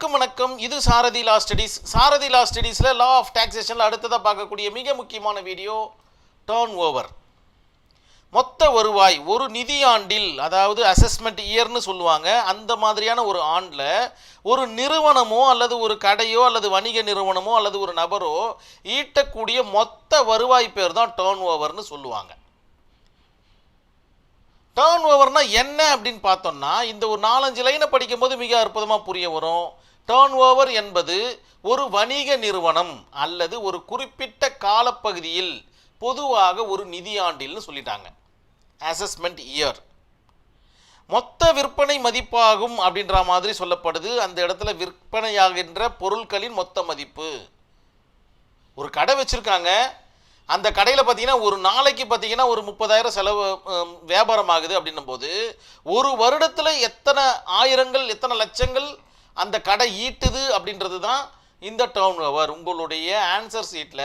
அனைவருக்கும் வணக்கம். இது சாரதி லா studies. Sarathi law ஸ்டடீஸில் law of டாக்ஸேஷனில் அடுத்ததாக பார்க்கக்கூடிய மிக முக்கியமான வீடியோ டர்ன் ஓவர். மொத்த வருவாய் ஒரு நிதியாண்டில், அதாவது அசஸ்மெண்ட் இயர்னு சொல்லுவாங்க, அந்த மாதிரியான ஒரு ஆண்டில் ஒரு நிறுவனமோ அல்லது ஒரு கடையோ அல்லது வணிக நிறுவனமோ அல்லது ஒரு நபரோ ஈட்டக்கூடிய மொத்த வருவாய் பேர் தான் டர்ன் ஓவர்னு சொல்லுவாங்க. டர்ன் ஓவர்னா என்ன அப்படின்னு பார்த்தோம்னா, இந்த ஒரு 4-5 லைனை படிக்கும்போது மிக அற்புதமாக புரிய வரும். டர்ன் ஓவர் என்பது ஒரு வணிக நிறுவனம் அல்லது ஒரு குறிப்பிட்ட காலப்பகுதியில், பொதுவாக ஒரு நிதியாண்டில்னு சொல்லிட்டாங்க. அசஸ்மெண்ட் இயர் மொத்த விற்பனை மதிப்பாகும் அப்படின்ற மாதிரி சொல்லப்படுது. அந்த இடத்துல விற்பனையாகின்ற பொருட்களின் மொத்த மதிப்பு. ஒரு கடை வச்சுருக்காங்க, அந்த கடையில் பார்த்தீங்கன்னா ஒரு நாளைக்கு பார்த்தீங்கன்னா ஒரு 30,000 செலவு வியாபாரம் ஆகுது அப்படின்னும் போது, ஒரு வருடத்தில் எத்தனை ஆயிரங்கள் எத்தனை லட்சங்கள் அந்த கடை ஈட்டுது அப்படின்றது தான் இந்த டர்ன் ஓவர். உங்களுடைய ஆன்சர் சீட்டில்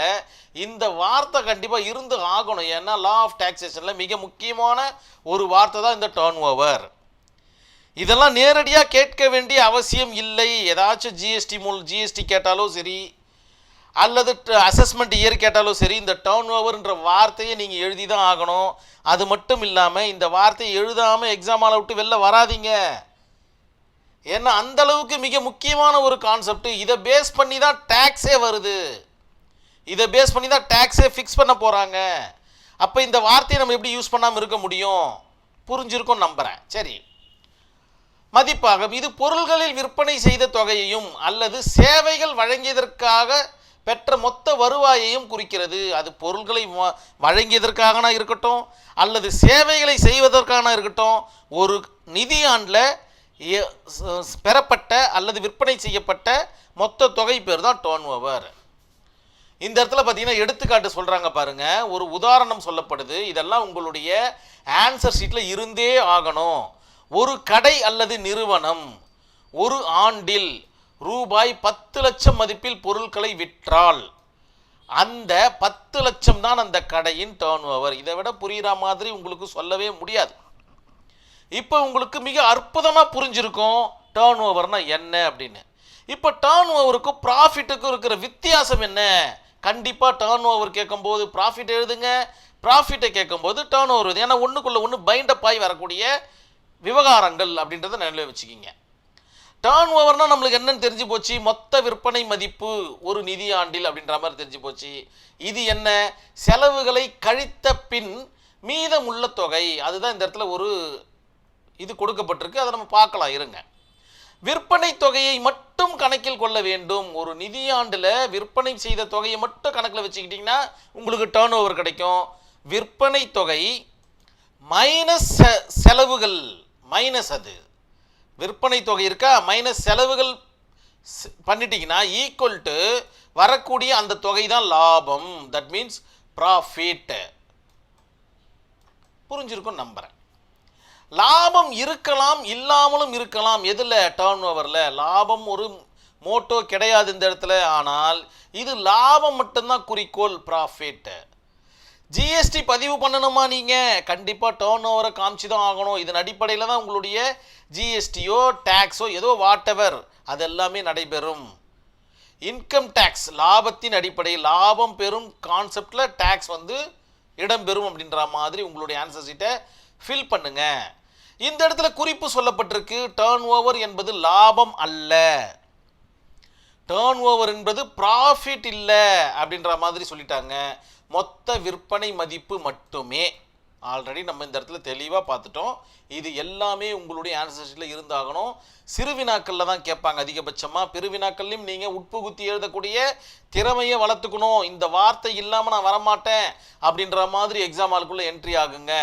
இந்த வார்த்தை கண்டிப்பாக இருந்து ஆகணும். ஏன்னா லா ஆஃப் டாக்ஸேஷனில் மிக முக்கியமான ஒரு வார்த்தை தான் இந்த டர்ன் ஓவர். இதெல்லாம் நேரடியாக கேட்க வேண்டிய அவசியம் இல்லை. ஏதாச்சும் ஜிஎஸ்டி கேட்டாலும் சரி அல்லது அசஸ்மெண்ட் இயர் கேட்டாலும் சரி, இந்த டர்ன் ஓவர்ன்ற வார்த்தையை நீங்கள் எழுதி தான் ஆகணும். அது மட்டும் இல்லாமல் இந்த வார்த்தையை எழுதாமல் எக்ஸாம் ஹாலை விட்டு வெளில வராதிங்க. ஏன்னா அந்த அளவுக்கு மிக முக்கியமான ஒரு கான்செப்ட். இதை பேஸ் பண்ணி தான் டேக்ஸே வருது, இதை பேஸ் பண்ணி தான் டேக்ஸே ஃபிக்ஸ் பண்ண போகிறாங்க. அப்போ இந்த வார்த்தையை நம்ம எப்படி யூஸ் பண்ணாமல் இருக்க முடியும்? புரிஞ்சிருக்கும் நம்புகிறேன். சரி, மதிப்பாகும் இது பொருள்களில் விற்பனை செய்த தொகையையும் அல்லது சேவைகள் வழங்கியதற்காக பெற்ற மொத்த வருவாயையும் குறிக்கிறது. அது பொருள்களை வழங்கியதற்காக இருக்கட்டும் அல்லது சேவைகளை செய்வதற்கான இருக்கட்டும், ஒரு நிதியாண்டில் பெறப்பட்ட அல்லது விற்பனை செய்யப்பட்ட மொத்த தொகை பேர் தான் டர்ன் ஓவர். இந்த இடத்துல பார்த்தீங்கன்னா எடுத்துக்காட்டு சொல்கிறாங்க பாருங்க, ஒரு உதாரணம் சொல்லப்படுது. இதெல்லாம் உங்களுடைய ஆன்சர் ஷீட்டில் இருந்தே ஆகணும். ஒரு கடை அல்லது நிறுவனம் ஒரு ஆண்டில் ரூபாய் 10 லட்சம் மதிப்பில் பொருட்களை விற்றால் அந்த 10 லட்சம் தான் அந்த கடையின் டர்ன் ஓவர். இதை விட புரிகிற மாதிரி உங்களுக்கு சொல்லவே முடியாது. இப்போ உங்களுக்கு மிக அற்புதமாக புரிஞ்சிருக்கும் டர்ன் ஓவர்னா என்ன அப்படின்னு. இப்போ டர்ன் ஓவருக்கும் ப்ராஃபிட்டுக்கும் இருக்கிற வித்தியாசம் என்ன? கண்டிப்பாக டர்ன் ஓவர் கேட்கும்போது ப்ராஃபிட் எழுதுங்க, ப்ராஃபிட்டை கேட்கும்போது டர்ன் ஓவர். ஏன்னா ஒன்றுக்குள்ளே ஒன்று பைண்டப் ஆகி வரக்கூடிய விவகாரங்கள் அப்படின்றத நினைவில் வச்சுக்கிங்க. டர்ன் ஓவர்னால் நம்மளுக்கு என்னன்னு தெரிஞ்சு போச்சு, மொத்த விற்பனை மதிப்பு ஒரு நிதியாண்டில் அப்படின்ற மாதிரி தெரிஞ்சு போச்சு. இது என்ன? செலவுகளை கழித்த பின் மீதம் உள்ள தொகை. அதுதான் இந்த இடத்துல ஒரு இது கொடுக்கப்பட்டிருக்கு, அதை நம்ம பார்க்கலாம் இருங்க. விற்பனை தொகையை மட்டும் கணக்கில் கொள்ள வேண்டும். ஒரு நிதியாண்டில் விற்பனை செய்த தொகையை மட்டும் கணக்கில் வச்சுக்கிட்டிங்கன்னா உங்களுக்கு டர்ன் ஓவர் கிடைக்கும். விற்பனை தொகை மைனஸ் செலவுகள், மைனஸ் அது விற்பனை தொகை இருக்கா, மைனஸ் செலவுகள் பண்ணிட்டீங்கன்னா ஈக்குவல் டு வரக்கூடிய அந்த தொகை தான் லாபம். That means profit. புரிஞ்சிருக்கும் நம்புறேன். லாபம் இருக்கலாம் இல்லாமலும் இருக்கலாம். எதில்? டர்ன் ஓவரில். லாபம் ஒரு மோட்டோ கிடையாது இந்த இடத்துல. ஆனால் இது லாபம் மட்டும்தான் குறிக்கோள், ப்ராஃபிட். ஜிஎஸ்டி பதிவு பண்ணணுமா நீங்கள்? கண்டிப்பாக டர்ன் ஓவரை காமிச்சு தான் ஆகணும். இதன் அடிப்படையில் தான் உங்களுடைய ஜிஎஸ்டியோ டேக்ஸோ ஏதோ வாட் எவர் அது எல்லாமே நடைபெறும். இன்கம் டேக்ஸ் லாபத்தின் அடிப்படையில், லாபம் பெறும் கான்செப்டில் டேக்ஸ் இடம்பெறும் அப்படின்ற மாதிரி உங்களுடைய ஆன்சர் ஷீட்டை ஃபில் பண்ணுங்க. இந்த இடத்துல குறிப்பு சொல்லப்பட்டிருக்கு, டர்ன் ஓவர் என்பது லாபம் அல்ல, டர்ன் ஓவர் என்பது ப்ராஃபிட் இல்லை அப்படின்ற மாதிரி சொல்லிட்டாங்க. மொத்த விற்பனை மதிப்பு மட்டுமே. ஆல்ரெடி நம்ம இந்த இடத்துல தெளிவாக பார்த்துட்டோம். இது எல்லாமே உங்களுடைய ஆன்சர் ஷீட்டில் இருந்தாகணும். சிறுவினாக்களில் தான் கேட்பாங்க அதிகபட்சமாக. பெருவினாக்கள்லையும் நீங்கள் உட்புகுத்தி எழுதக்கூடிய திறமையை வளர்த்துக்கணும். இந்த வார்த்தை இல்லாமல் நான் வரமாட்டேன் அப்படின்ற மாதிரி எக்ஸாம் ஹாலுக்குள்ளே என்ட்ரி ஆகுங்க.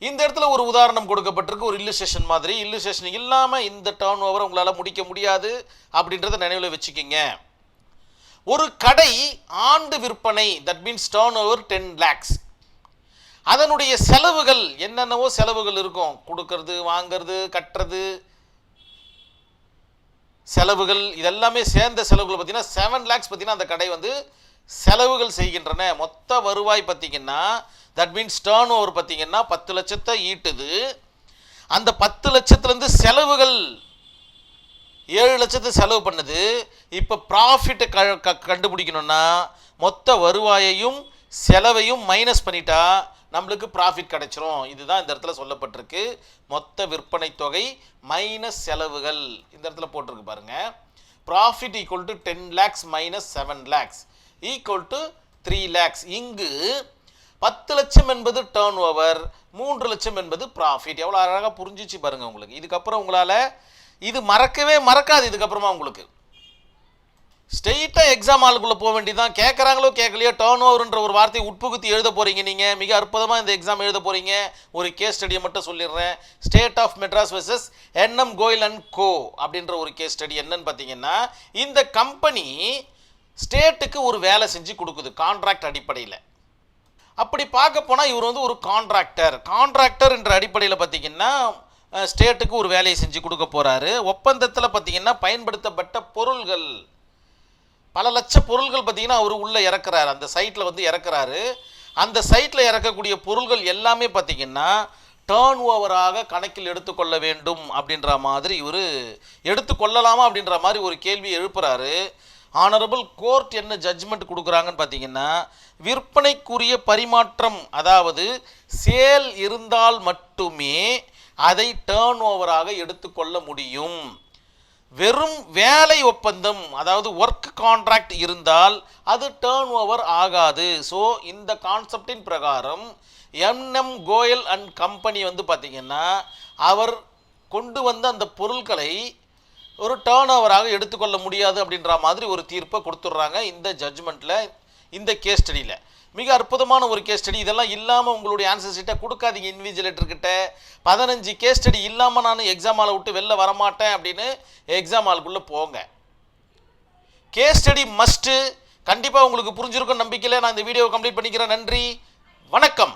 இந்த இடத்துல ஒரு உதாரணம் கொடுக்கப்பட்டிருக்கு, ஒரு இல்லுஸ்ட்ரேஷன் மாதிரி. இல்லுஸ்ட்ரேஷன் இல்லாமல் இந்த டர்ன் ஓவரை உங்களால் முடிக்க முடியாது அப்படின்றத நினைவில் வச்சுக்கிங்க. ஒரு கடை ஆண்டு விற்பனை, that means turn over 10 lakhs. அதனுடைய செலவுகள் என்னென்னவோ செலவுகள் இருக்கும், கொடுக்கறது, வாங்கிறது, கட்டுறது செலவுகள், இதெல்லாமே சேர்ந்த செலவுகள் பார்த்தீங்கன்னா 7 lakhs பார்த்தீங்கன்னா அந்த கடை செலவுகள் செய்கின்றன. மொத்த வருவாய் பார்த்தீங்கன்னா தட் மீன்ஸ் டர்ன் ஓவர் பார்த்தீங்கன்னா 10 லட்சத்தை ஈட்டுது. அந்த 10 லட்சத்துலேருந்து செலவுகள் 7 லட்சத்தை செலவு பண்ணுது. இப்போ ப்ராஃபிட்டை கண்டுபிடிக்கணும்னா மொத்த வருவாயையும் செலவையும் மைனஸ் பண்ணிட்டா நம்மளுக்கு ப்ராஃபிட் கிடைச்சிரும். இதுதான் இந்த இடத்துல சொல்லப்பட்டிருக்கு. மொத்த விற்பனை தொகை மைனஸ் செலவுகள் இந்த இடத்துல போட்டிருக்கு பாருங்க. Profit equal to 10 lakhs minus 7 lakhs equal to 3 lakhs. இங்கு 10 லட்சம் என்பது டேர்ன் ஓவர், 3 லட்சம் என்பது ப்ராஃபிட். எவ்வளோ அழகாக புரிஞ்சிச்சு பாருங்க உங்களுக்கு. இதுக்கப்புறம் உங்களால் இது மறக்கவே மறக்காது. இதுக்கப்புறமா உங்களுக்கு ஸ்ட்ரெயிட்டாக எக்ஸாம் ஆளுக்குள்ளே போக வேண்டியதான். கேட்குறாங்களோ கேட்கலையோ டேர்ன் ஓவர்ன்ற ஒரு வார்த்தையை உட்புகுத்தி எழுத போகிறீங்க. நீங்கள் மிக அற்புதமாக இந்த எக்ஸாம் எழுத போகிறீங்க. ஒரு கேஸ் ஸ்டடியை மட்டும் சொல்லிடுறேன். State of Madras versus NM Goyal and co அப்படின்ற ஒரு கேஸ் ஸ்டடி. என்னன்னு பார்த்தீங்கன்னா, இந்த கம்பெனி ஸ்டேட்டுக்கு ஒரு வேலை செஞ்சு கொடுக்குது கான்ட்ராக்ட் அடிப்படையில். அப்படி பார்க்க போனால் இவர் வந்து ஒரு கான்ட்ராக்டர் என்ற அடிப்படையில் பார்த்தீங்கன்னா ஸ்டேட்டுக்கு ஒரு வேலையை செஞ்சு கொடுக்க போகிறாரு. ஒப்பந்தத்தில் பார்த்தீங்கன்னா பயன்படுத்தப்பட்ட பொருள்கள், பல லட்ச பொருள்கள் பார்த்தீங்கன்னா அவர் உள்ளே இறக்குறாரு, அந்த சைட்டில் வந்து இறக்குறாரு. அந்த சைட்டில் இறக்கக்கூடிய பொருள்கள் எல்லாமே பார்த்தீங்கன்னா டேர்ன் ஓவராக கணக்கில் எடுத்துக்கொள்ள வேண்டும் அப்படின்ற மாதிரி இவர் எடுத்துக்கொள்ளலாமா அப்படின்ற மாதிரி ஒரு கேள்வி எழுப்புறாரு. ஆனரபிள் கோர்ட் என்ன ஜட்ஜ்மெண்ட் கொடுக்குறாங்கன்னு பார்த்தீங்கன்னா, விற்பனைக்குரிய பரிமாற்றம், அதாவது சேல் இருந்தால் மட்டுமே அதை டேர்ன் ஓவராக எடுத்துக்கொள்ள முடியும். வெறும் வேலை ஒப்பந்தம், அதாவது ஒர்க் கான்ட்ராக்ட் இருந்தால் அது டேர்ன் ஓவர் ஆகாது. ஸோ இந்த கான்செப்டின் பிரகாரம் என்எம் கோயல் அண்ட் கம்பெனி வந்து பார்த்திங்கன்னா அவர் கொண்டு வந்த அந்த பொருட்களை ஒரு டேர்ன் ஓவராக எடுத்துக்கொள்ள முடியாது அப்படின்ற மாதிரி ஒரு தீர்ப்பை கொடுத்துட்றாங்க இந்த ஜட்ஜ்மெண்ட்டில், இந்த கேஸ் ஸ்டடியில். மிக அற்புதமான ஒரு கேஸ் ஸ்டடி. இதெல்லாம் இல்லாமல் உங்களுடைய ஆன்சர் ஷீட்டை கொடுக்காதீங்க இன்விஜிலேட்டர்கிட்ட. 15 கேஸ் ஸ்டடி இல்லாமல் நான் எக்ஸாம் ஹாலை விட்டு வெளில வரமாட்டேன் அப்படின்னு எக்ஸாம் ஹாலுக்குள்ளே போங்க. Case study must. கண்டிப்பாக உங்களுக்கு புரிஞ்சிருக்கும் நம்பிக்கையில் நான் இந்த வீடியோவை கம்ப்ளீட் பண்ணிக்கிறேன். நன்றி, வணக்கம்.